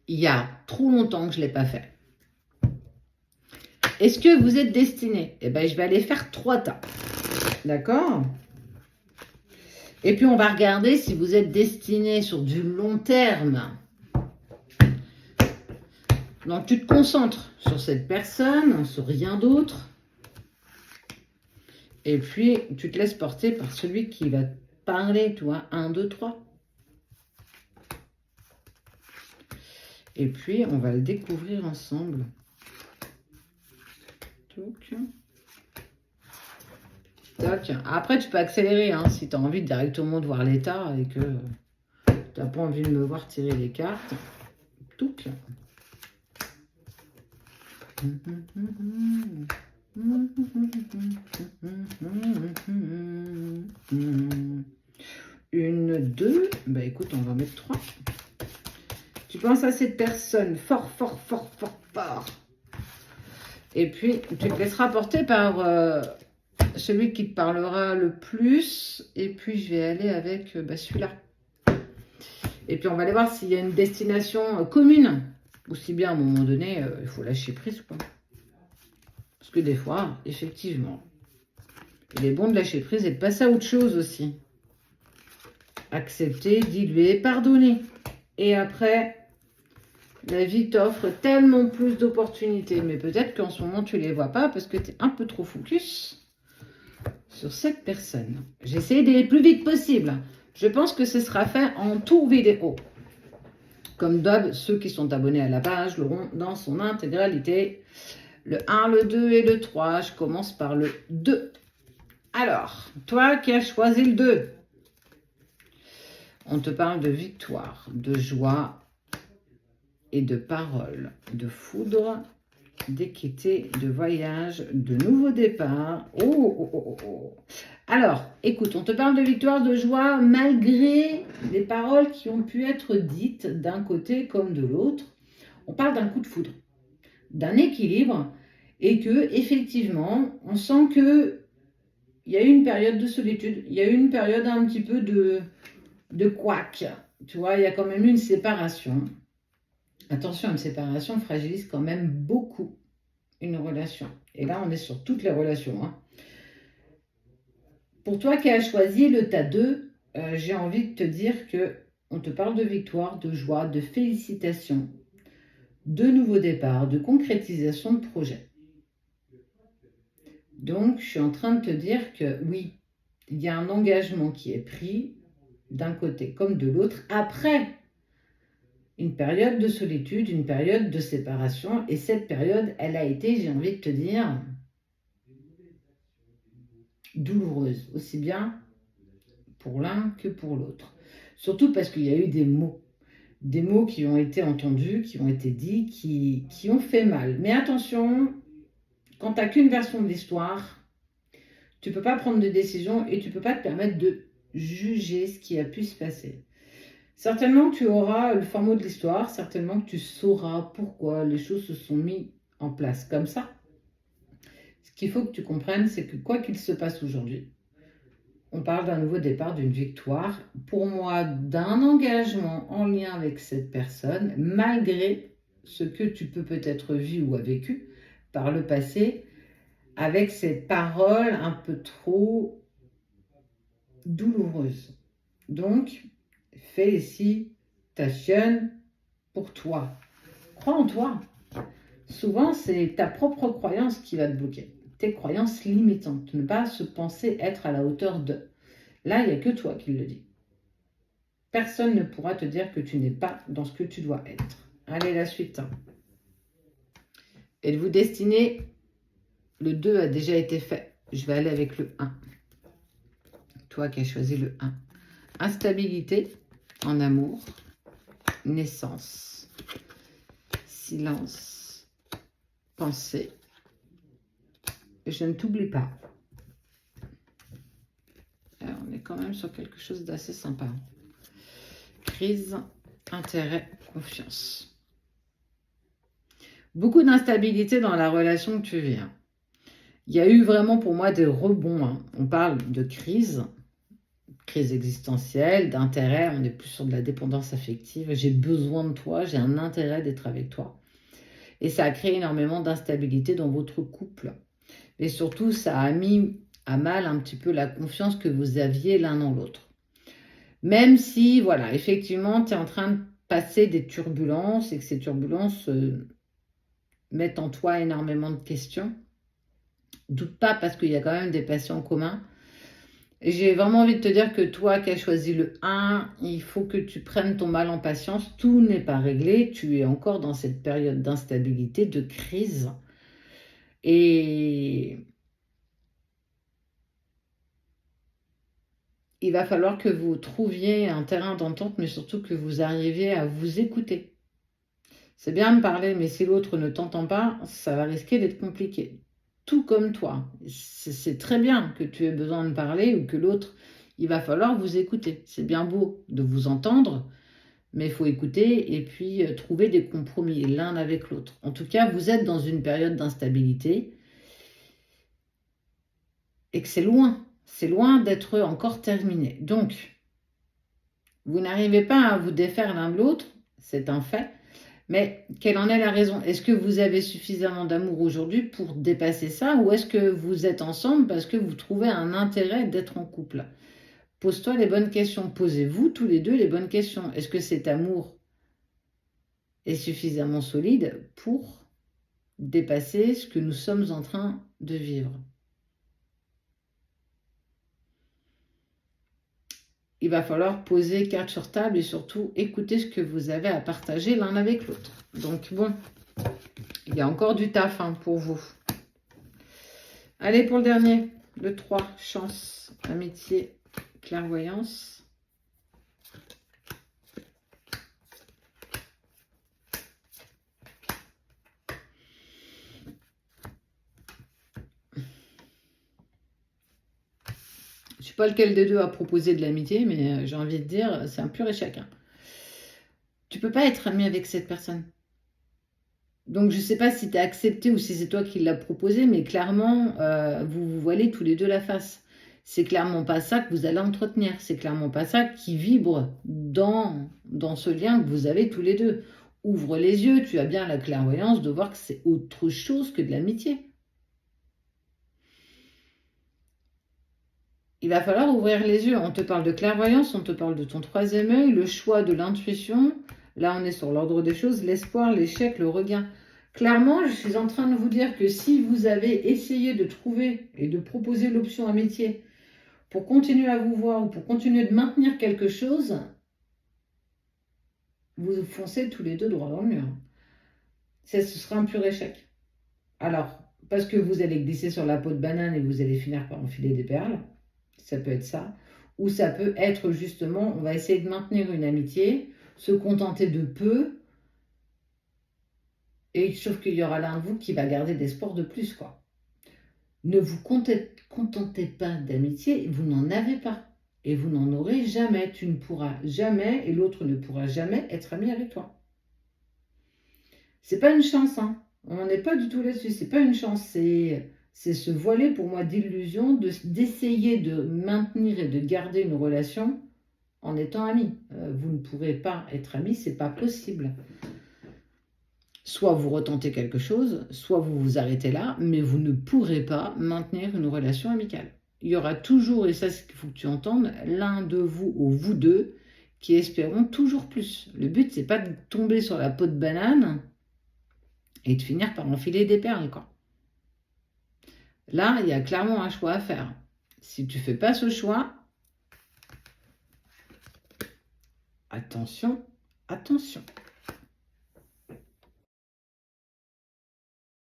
il y a trop longtemps que je ne l'ai pas fait. Est-ce que vous êtes destiné? Eh bien, je vais aller faire 3 tas. D'accord? Et puis, on va regarder si vous êtes destiné sur du long terme. Donc, tu te concentres sur cette personne, sur rien d'autre. Et puis, tu te laisses porter par celui qui va te parler, tu vois. 1, 2, 3. Et puis, on va le découvrir ensemble. Toc. Toc. Après, tu peux accélérer hein, si tu as envie directement de voir l'état et que tu n'as pas envie de me voir tirer les cartes. Toc. Une, 2. Bah écoute, on va mettre 3. Tu penses à cette personne fort, fort, fort, fort, fort. Et puis, tu te laisseras porter par celui qui te parlera le plus. Et puis, je vais aller avec celui-là. Et puis, on va aller voir s'il y a une destination commune. Aussi bien, à un moment donné, il faut lâcher prise, quoi. Parce que des fois, effectivement, il est bon de lâcher prise et de passer à autre chose aussi. Accepter, diluer, pardonner. Et après, la vie t'offre tellement plus d'opportunités. Mais peut-être qu'en ce moment, tu ne les vois pas parce que tu es un peu trop focus sur cette personne. J'essaie d'aller le plus vite possible. Je pense que ce sera fait en tout vidéo. Comme d'hab, ceux qui sont abonnés à la page l'auront dans son intégralité. Le 1, le 2 et le 3. Je commence par le 2. Alors, toi qui as choisi le 2, on te parle de victoire, de joie et de parole, de foudre, d'équité, de voyage, de nouveau départ. Oh, oh, oh, oh. Alors, écoute, on te parle de victoire, de joie, malgré les paroles qui ont pu être dites d'un côté comme de l'autre. On parle d'un coup de foudre, d'un équilibre, et que, effectivement, on sent que il y a eu une période de solitude, il y a eu une période un petit peu de couac. Tu vois, il y a quand même eu une séparation. Attention, une séparation fragilise quand même beaucoup une relation. Et là, on est sur toutes les relations. Hein. Pour toi qui as choisi le tas 2, j'ai envie de te dire que on te parle de victoire, de joie, de félicitations, de nouveaux départs, de concrétisation de projets. Donc, je suis en train de te dire que oui, il y a un engagement qui est pris d'un côté comme de l'autre après une période de solitude, une période de séparation. Et cette période, elle a été, j'ai envie de te dire, douloureuse, aussi bien pour l'un que pour l'autre. Surtout parce qu'il y a eu des mots qui ont été entendus, qui ont été dits, qui ont fait mal. Mais attention, quand tu n'as qu'une version de l'histoire, tu ne peux pas prendre de décision et tu ne peux pas te permettre de juger ce qui a pu se passer. Certainement que tu auras le fin mot de l'histoire, certainement que tu sauras pourquoi les choses se sont mises en place comme ça. Ce qu'il faut que tu comprennes, c'est que quoi qu'il se passe aujourd'hui, on parle d'un nouveau départ, d'une victoire, pour moi, d'un engagement en lien avec cette personne, malgré ce que tu peux peut-être vivre ou a vécu par le passé, avec cette parole un peu trop douloureuse. Donc, félicitations pour toi. Crois en toi. Souvent, c'est ta propre croyance qui va te bloquer. Tes croyances limitantes. Ne pas se penser être à la hauteur de. Là, il n'y a que toi qui le dis. Personne ne pourra te dire que tu n'es pas dans ce que tu dois être. Allez, la suite. Êtes-vous destiné? Le 2 a déjà été fait. Je vais aller avec le 1. Toi qui as choisi le 1. Instabilité en amour. Naissance. Silence. Pensée. Je ne t'oublie pas. Alors, on est quand même sur quelque chose d'assez sympa. Crise, intérêt, confiance. Beaucoup d'instabilité dans la relation que tu vis. Il y a eu vraiment pour moi des rebonds. On parle de crise crise existentielle, d'intérêt, on est plus sur de la dépendance affective. J'ai besoin de toi, j'ai un intérêt d'être avec toi. Et ça a créé énormément d'instabilité dans votre couple. Et surtout, ça a mis à mal un petit peu la confiance que vous aviez l'un dans l'autre. Même si, voilà, effectivement, tu es en train de passer des turbulences et que ces turbulences mettent en toi énormément de questions. Doute pas parce qu'il y a quand même des passions communs. J'ai vraiment envie de te dire que toi qui as choisi le 1, il faut que tu prennes ton mal en patience. Tout n'est pas réglé. Tu es encore dans cette période d'instabilité, de crise. Et il va falloir que vous trouviez un terrain d'entente, mais surtout que vous arriviez à vous écouter. C'est bien de parler, mais si l'autre ne t'entend pas, ça va risquer d'être compliqué. Tout comme toi. C'est très bien que tu aies besoin de parler ou que l'autre, il va falloir vous écouter. C'est bien beau de vous entendre, mais il faut écouter et puis trouver des compromis l'un avec l'autre. En tout cas, vous êtes dans une période d'instabilité et que c'est loin d'être encore terminé. Donc, vous n'arrivez pas à vous défaire l'un de l'autre, c'est un fait. Mais quelle en est la raison? Est-ce que vous avez suffisamment d'amour aujourd'hui pour dépasser ça ou est-ce que vous êtes ensemble parce que vous trouvez un intérêt d'être en couple? Pose-toi les bonnes questions. Posez-vous tous les deux les bonnes questions. Est-ce que cet amour est suffisamment solide pour dépasser ce que nous sommes en train de vivre? Il va falloir poser carte sur table et surtout écouter ce que vous avez à partager l'un avec l'autre. Donc bon, il y a encore du taf pour vous. Allez pour le dernier, le 3, chance, amitié, clairvoyance. Je ne sais pas lequel des deux a proposé de l'amitié, mais j'ai envie de dire, c'est un pur et chacun. Tu ne peux pas être ami avec cette personne. Donc, je ne sais pas si tu as accepté ou si c'est toi qui l'as proposé, mais clairement, vous vous voilez tous les deux la face. C'est clairement pas ça que vous allez entretenir. C'est clairement pas ça qui vibre dans ce lien que vous avez tous les deux. Ouvre les yeux, tu as bien la clairvoyance de voir que c'est autre chose que de l'amitié. Il va falloir ouvrir les yeux. On te parle de clairvoyance, on te parle de ton troisième œil, le choix de l'intuition. Là, on est sur l'ordre des choses, l'espoir, l'échec, le regain. Clairement, je suis en train de vous dire que si vous avez essayé de trouver et de proposer l'option amitié pour continuer à vous voir ou pour continuer de maintenir quelque chose, vous foncez tous les deux droit dans le mur. Ce sera un pur échec. Alors, parce que vous allez glisser sur la peau de banane et vous allez finir par enfiler des perles. Ça peut être ça. Ou ça peut être justement, on va essayer de maintenir une amitié, se contenter de peu, et sauf qu'il y aura l'un de vous qui va garder des sports de plus, quoi. Ne vous contentez pas d'amitié, vous n'en avez pas. Et vous n'en aurez jamais. Tu ne pourras jamais, et l'autre ne pourra jamais être ami avec toi. C'est pas une chance, On n'est pas du tout là-dessus. C'est pas une chance, c'est se voiler pour moi d'illusion, d'essayer de maintenir et de garder une relation en étant amis. Vous ne pourrez pas être amis, c'est pas possible. Soit vous retentez quelque chose, soit vous vous arrêtez là, mais vous ne pourrez pas maintenir une relation amicale. Il y aura toujours, et ça c'est ce qu'il faut que tu entendes, l'un de vous ou vous deux qui espérons toujours plus. Le but c'est pas de tomber sur la peau de banane et de finir par enfiler des perles, quoi. Là, il y a clairement un choix à faire. Si tu ne fais pas ce choix, attention, attention.